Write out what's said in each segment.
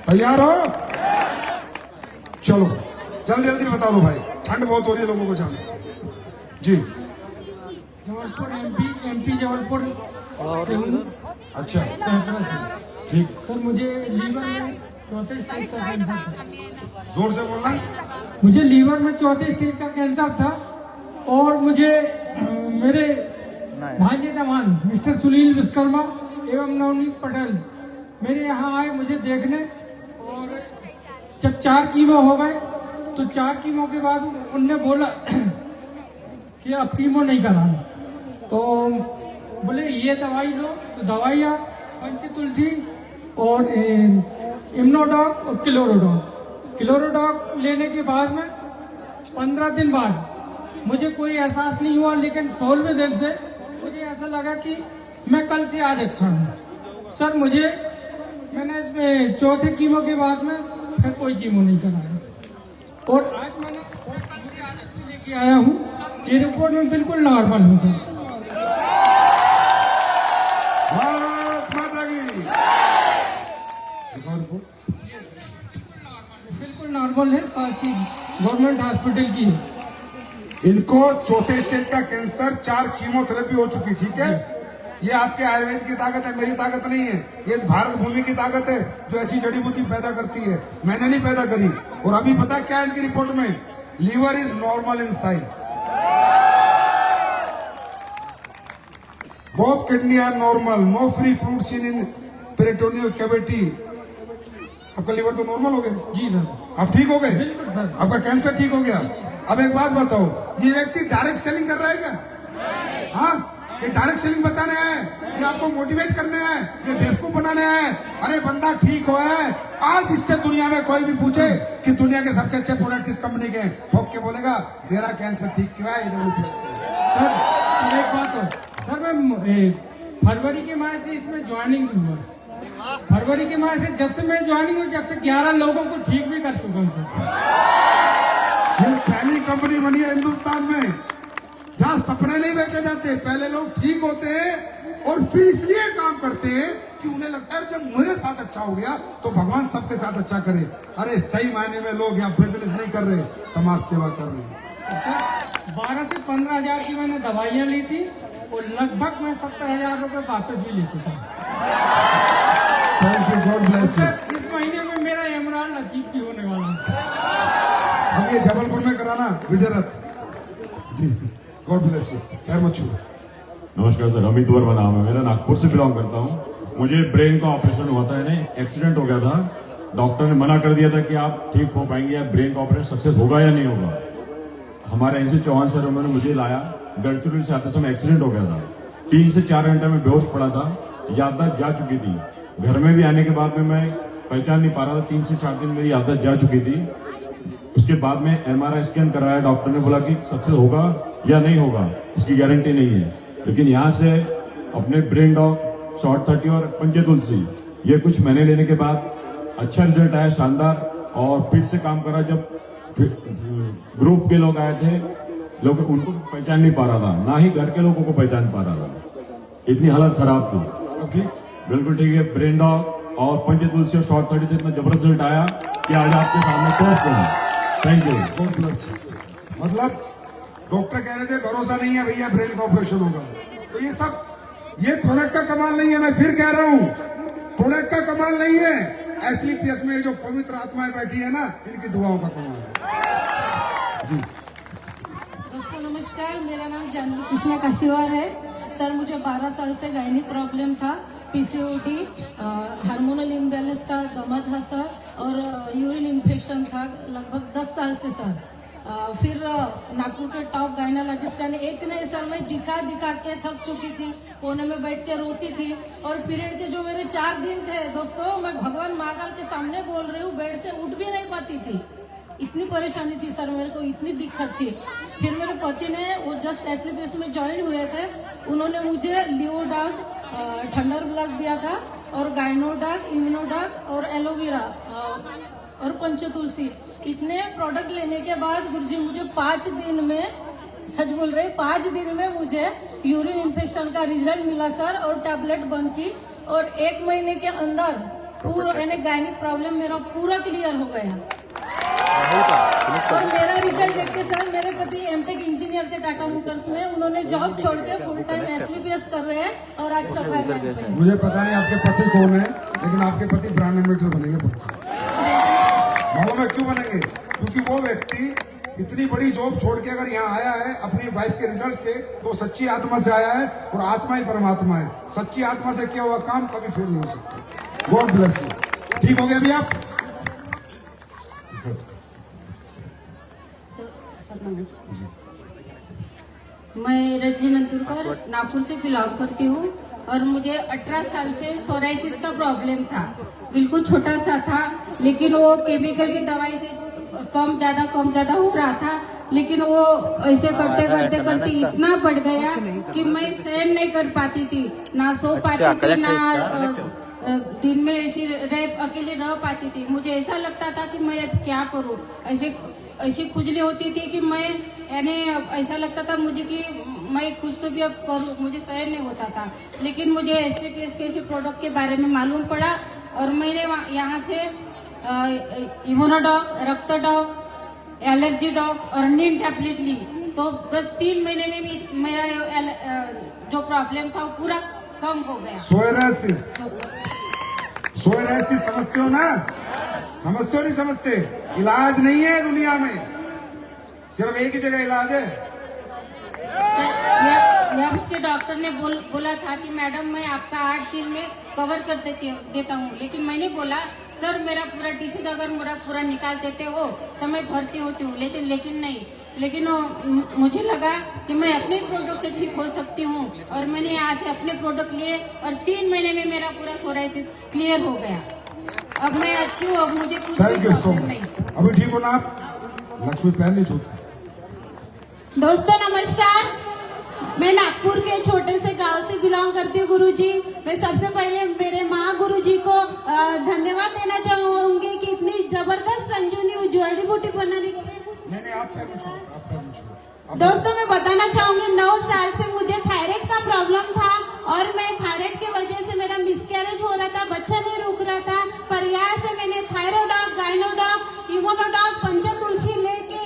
तैयार हो? चलो जल्दी जल्दी बता दो भाई, ठंड बहुत हो रही है लोगों को जाना। जी जबलपुर एमपी जबलपुर से हूँ। अच्छा सहसरा से। ठीक, सर मुझे लीवर में चौथे स्टेज का कैंसर था। जोर से बोलना। मुझे लीवर में चौथे स्टेज का कैंसर था और मुझे मेरे भांजे जवान मिस्टर सुनील विश्वकर्मा एवं नवनीत पटेल मेरे यहाँ आए मुझे देखने, और जब 4 कीमो हो गए तो 4 कीमो के बाद उनने बोला कि अब कीमो नहीं कराना, तो बोले ये दवाई लो, तो दवाइयाँ पंचतुलसी और इम्नोडॉक और क्लोरोडॉक लेने के बाद में 15 दिन बाद मुझे कोई एहसास नहीं हुआ, लेकिन 16वें दिन से मुझे ऐसा लगा कि मैं कल से आज अच्छा हूँ। सर मैंने चौथे कीमो के बाद में फिर कोई कीमो नहीं कराया, और आज मैंने आज अच्छी लेके आया हूँ। ये रिपोर्ट में बिल्कुल नॉर्मल हूँ सर। भारत माता की। बिल्कुल नॉर्मल है, शासकीय गवर्नमेंट हॉस्पिटल की है। इनको चौथे स्टेज का कैंसर, 4 कीमोथेरेपी हो चुकी, ठीक है। ये आपके आयुर्वेद की ताकत है, मेरी ताकत नहीं है। ये इस भारत भूमि की ताकत है जो ऐसी जड़ी बूटी पैदा करती है, मैंने नहीं पैदा करी। और अभी पता क्या है इनकी रिपोर्ट में, liver is normal in size, both kidney are normal, no free fruits in peritoneal cavity. आपका लीवर तो नॉर्मल हो गया जी सर। आप ठीक हो गए? बिल्कुल सर। आपका कैंसर ठीक हो गया। अब एक बात बताओ, ये व्यक्ति डायरेक्ट सेलिंग कर रहा है क्या? हाँ, ये डायरेक्ट सेलिंग बताने हैं, ये आपको मोटिवेट करने हैं, ये बेवकूफ बनाने हैं। अरे बंदा ठीक हो है, आज इससे दुनिया में कोई भी पूछे कि दुनिया के सबसे अच्छे प्रोडक्ट किस कंपनी के, ठोक के बोलेगा मेरा कैंसर ठीक क्यों है। सर एक बात हो सर, मैं फरवरी के माह से इसमें ज्वाइनिंग हुआ। फरवरी के माह से जब से मैं ज्वाइनिंग हुई, जब से 11 लोगों को ठीक भी कर चुका हूँ सर। ये पहली कंपनी बनी है हिंदुस्तान में जहां सपने नहीं बेचे जाते, पहले लोग ठीक होते हैं और फिर इसलिए काम करते हैं कि उन्हें लगता है जब मेरे साथ अच्छा हो गया तो भगवान सबके साथ अच्छा करे। अरे सही मायने में लोग यहाँ बिजनेस नहीं कर रहे, समाज सेवा कर रहे हैं। 12 से 15 हजार की मैंने दवाइयाँ ली थी और लगभग मैं 70,000 रुपए वापस भी ले चुका हूँ। Thank you, God bless you. इस महीने में मेरा इमरान अचीव भी होने वाला है। अब ये जबलपुर में कराना विजयरथ जी, गॉड ब्लेस यू। पैर मत छू। नमस्कार सर, अमित वर्मा नाम है मेरा, नागपुर से बिलोंग करता हूँ। मुझे ब्रेन का ऑपरेशन हुआ था, एक्सीडेंट हो गया था। डॉक्टर ने मना कर दिया था कि आप ठीक हो पाएंगे या ब्रेन का ऑपरेशन सक्सेस होगा या नहीं होगा। हमारे एनसी चौहान सर उन्होंने मुझे लाया, गढ़चिरौली से आते समय एक्सीडेंट हो गया था। 3 से 4 घंटे में बेहोश पड़ा था, याददाश्त जा चुकी थी। घर में भी आने के बाद में मैं पहचान नहीं पा रहा था। 3 से 4 दिन मेरी याददाश्त जा चुकी थी। उसके बाद में MRI स्कैन कराया, डॉक्टर ने बोला कि सक्सेस होगा या नहीं होगा इसकी गारंटी नहीं है। लेकिन यहाँ से अपने ब्रेन डॉग, शॉर्ट 30 और पंचतुलसी ये कुछ महीने लेने के बाद अच्छा रिजल्ट आया, शानदार। और फिर से काम करा। जब ग्रुप के लोग आए थे, लोग उनको पहचान नहीं पा रहा था, ना ही घर के लोगों को पहचान पा रहा था, इतनी हालत खराब थी। ठीक, बिल्कुल ठीक है। ब्रेन डॉग और पंचतुलसी और शॉर्ट 30 से इतना जबरदस्त रिजल्ट आया कि आज आपके सामने पेश करूं। Thank you, God bless you. मतलब डॉक्टर कह रहे थे भरोसा नहीं है भैया ब्रेन का ऑपरेशन होगा, तो ये प्रोडक्ट का कमाल नहीं है। मैं फिर कह रहा हूँ, प्रोडक्ट का कमाल नहीं है, एसलीपीएस में जो पवित्र आत्माएं बैठी है ना, इनकी दुआओं का कमाल है। जी दोस्तों नमस्कार, मेरा नाम जानवी कृष्णा काशीवार है। सर मुझे 12 साल से गायनी प्रॉब्लम था, PCOD, हार्मोनल इम्बैलेंस था, दमा था सर, और यूरिन इन्फेक्शन था लगभग 10 साल से सर। फिर नागपुर के टॉप गायनोलॉजिस्ट ने एक नहीं सर, मैं दिखा के थक चुकी थी, कोने में बैठ के रोती थी। और पीरियड के जो मेरे 4 दिन थे दोस्तों, मैं भगवान महाकाल के सामने बोल रही हूँ, बेड से उठ भी नहीं पाती थी। इतनी परेशानी थी सर मेरे को, इतनी दिक्कत थी। फिर मेरे पति ने, वो जस्ट एसलीपीएस में ज्वाइन हुए थे, उन्होंने मुझे लियोडाग थंडर ब्लास्ट दिया था, और गायनोडाग, इम्यूनोडाग और एलोवेरा और पंचतुलसी, इतने प्रोडक्ट लेने के बाद गुरुजी मुझे 5 दिन में, सच बोल रहे, 5 दिन में मुझे यूरिन इन्फेक्शन का रिजल्ट मिला सर, और टैबलेट बंद की। और 1 महीने के अंदर पूरा यानी गायनिक प्रॉब्लम मेरा पूरा क्लियर हो गया। और मेरा रिजल्ट देख के सर, मेरे पति एमटेक इंजीनियर थे टाटा मोटर्स में, उन्होंने जॉब छोड़ के फुल टाइम SLPS कर रहे हैं और आज सफाई लाइन पे हैं। मुझे पता नहीं आपके पति कौन है, लेकिन आपके पति ब्रांड एम्बेसडर बनेंगे। मालूम है क्यों बनेंगे? क्योंकि वो व्यक्ति इतनी बड़ी जॉब छोड़ के अगर यहाँ आया है अपनी वाइफ के रिजल्ट से, तो सच्ची आत्मा से आया है, और आत्मा ही परमात्मा है। सच्ची आत्मा से किया हुआ काम कभी फेल नहीं हो सकता। God bless you. ठीक हो गए अभी आप? तो सर नमस्ते, मैं रज्जी नंदुरकर नागपुर से बिलोंग करती हूँ और मुझे 18 साल से सोराइसिस का प्रॉब्लम था। बिल्कुल छोटा सा था, लेकिन वो केमिकल की दवाई से कम ज्यादा हो रहा था, लेकिन वो ऐसे करते करते करते इतना बढ़ गया कि मैं सहन नहीं कर पाती थी, ना सो पाती थी, ना दिन में अकेले रह पाती थी। मुझे ऐसा लगता था कि मैं अब क्या करूं। ऐसी खुजली होती थी कि मैं यानी ऐसा लगता था मुझे कि मैं कुछ तो भी अब करूं, मुझे सहन नहीं होता था। लेकिन मुझे SLPS के इसी प्रोडक्ट के बारे में मालूम पड़ा और मैंने यहाँ से इम्यूनोडॉग, रक्त डॉग, एलर्जी डॉग और नीम टैबलेट ली। तो बस 3 महीने में भी मेरा जो प्रॉब्लम था वो पूरा कम हो गया। सोराइसिस समझते हो ना? समझते हो नहीं समझते? इलाज नहीं है दुनिया में, सिर्फ एक ही जगह इलाज है। यम्स के डॉक्टर ने बोला था कि मैडम मैं आपका 8 दिन में कवर कर देता हूँ, लेकिन मैंने बोला सर मेरा पूरा डिसीज अगर मेरा पूरा निकाल देते हो तो मैं भर्ती होती हूँ, लेकिन नहीं। लेकिन मुझे लगा कि मैं अपने प्रोडक्ट से ठीक हो सकती हूँ और मैंने यहाँ से अपने प्रोडक्ट लिए और 3 महीने में मेरा पूरा सोराइसिस क्लियर हो गया। अब मैं अच्छी हूँ, अब मुझे कुछ thank you so problem much. नहीं। अभी ठीक हो ना आप? लक्ष्मी पैर नहीं छूती। दोस्तों नमस्कार, मैं नागपुर के छोटे से गांव से बिलोंग करती हूँ। गुरुजी, मैं सबसे पहले मेरे माँ गुरुजी को धन्यवाद देना चाहूंगी कि इतनी जबरदस्त संजीवनी जड़ी बूटी बनाने के लिए। नहीं आप पैर नहीं छूटो, आप पैर नहीं छूटो। दोस्तों मैं बताना चाहूंगी 9 साल से मुझे थायराइड का प्रॉब्लम था और मैं थायराइड की वजह से मेरा मिसकैरेज हो रहा था, बच्चा नहीं रुक रहा था। पर यहाँ से मैंने थायरोडॉग, गायनोडॉग, इम्यूनोडॉग, पंचतुलसी लेके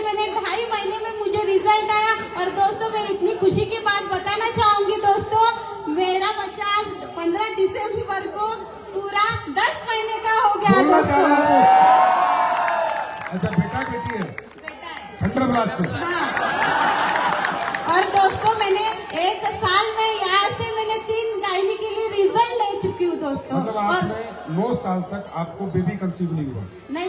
मैंने 2.5 महीने में मुझे रिजल्ट आया। और दोस्तों मैं इतनी खुशी की बात बताना चाहूंगी दोस्तों, मेरा बच्चा आज 15 दिसंबर को पूरा 10 महीने का हो गया। बोलना चाह रहा दोस्तों है। अच्छा बेटा बेटी है? बेटा है। Thunder blast. हाँ। और दोस्तों मैंने 1 साल में यहाँ से मैंने 3 गायनी के लिए रिजल्ट ले चुकी हूँ दोस्तों। मतलब आपने 9 साल तक आपको बेबी कंसीव नहीं हुआ? नहीं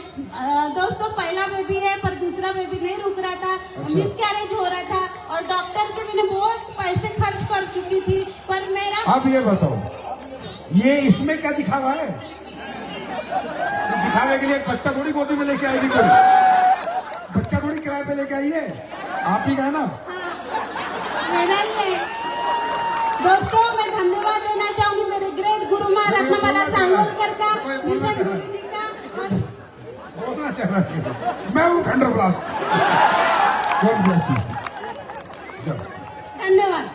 दोस्तों, पहला बेबी है पर दूसरा बेबी नहीं रुक रहा था। अच्छा। मिसकैरेज हो रहा था और डॉक्टर के मैंने बहुत पैसे खर्च कर चुकी थी, पर मेरा। आप ये बताओ, ये इसमें क्या दिखावा है? तो दिखावे के लिए एक बच्चा थोड़ी गोदी में लेके आएगी कोई, बच्चा थोड़ी किराए पे लेके आई है, आप ही का है ना? मेरा ही है। दोस्तों मैं धन्यवाद देना चाहूंगी मेरे ग्रेट गुरु माँ रत्नमाला सांगोलकर का, मिशन गुरु जी का। बोलना चाह रहा है मैं हूँ thunder blast. God bless you. धन्यवाद।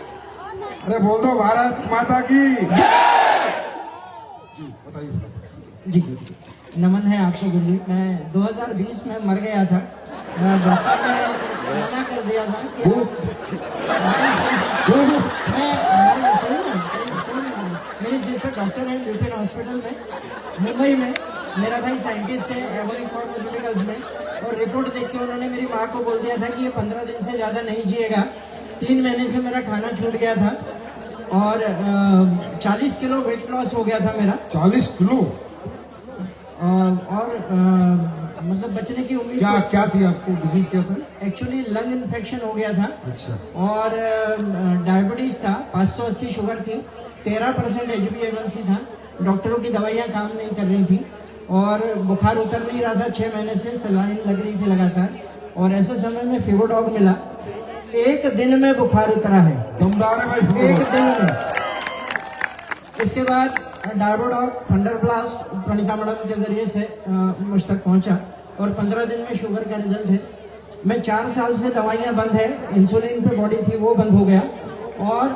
अरे बोल दो भारत माता की जी। बताइए जी नमन है आपको गुरु जी। मैं 2020 में मर गया था, डॉक्टर ने मना कर दिया था कि मेरी सिस्टर डॉक्टर है ल्यूटेन हॉस्पिटल में मुंबई में, मेरा भाई साइंटिस्ट है एवरी फार्मास्यूटिकल्स में, और रिपोर्ट देख के उन्होंने मेरी माँ को बोल दिया था कि ये 15 दिन से ज़्यादा नहीं जिएगा। 3 महीने से मेरा खाना छूट गया था और 40 किलो वेट लॉस हो गया था मेरा। 40 किलो? और मतलब बचने की उम्मीद क्या थी आपको? डिजीज क्या था? एक्चुअली लंग इन्फेक्शन हो गया था। अच्छा। और डायबिटीज था, 580 शुगर थी, 13% HbA1c था, डॉक्टरों की दवाइयाँ काम नहीं कर रही थी और बुखार उतर नहीं रहा था। 6 महीने से सलाइन लग रही थी लगातार, और ऐसे समय में फीवरडॉग मिला। 1 दिन में बुखार उतरा है, दमदार है भाई। 1 दिन में। इसके बाद डायरोडॉग, थंडर ब्लास्ट प्रणीता मैडम के जरिए से मुझ तक पहुंचा और 15 दिन में शुगर का रिजल्ट है। मैं 4 साल से दवाइयां बंद है, इंसुलिन पे बॉडी थी वो बंद हो गया और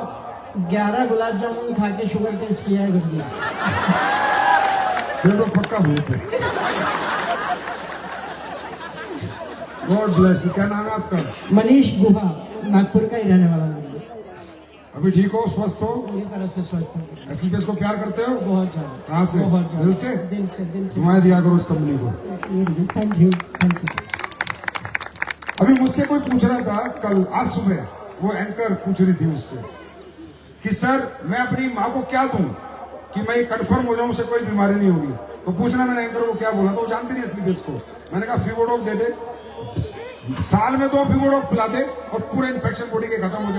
11 गुलाब जामुन खा के शुगर टेस्ट किया है गुरुजी। फिर तो पक्का भूत है। God bless you. क्या नाम है आपका? मनीष गुहा, नागपुर का ही रहने वाला हूँ। अभी ठीक हो, स्वस्थ हो? पूरी तरह से स्वस्थ हूँ। एसलीपीएस को प्यार करते हो? बहुत ज्यादा। कहाँ से? बहुत ज्यादा। दिल से? दिल से, दिल से। दुआएं दिया करो इस कंपनी को। Thank you, thank you. अभी मुझसे कोई पूछ रहा था कल, आज सुबह वो एंकर पूछ रही थी मुझसे कि सर मैं अपनी माँ को क्या दूं कि मैं कंफर्म हो जाऊं उसे कोई बीमारी नहीं होगी। तो पूछना मैंने एंकर को क्या बोला, तो वो जानते नहीं एसलीपीएस को। मैंने कहा फीवोडोक दे दे, साल में 2 फीवोडोक पिला दे और पूरा इन्फेक्शन बॉडी के खत्म हो जाए।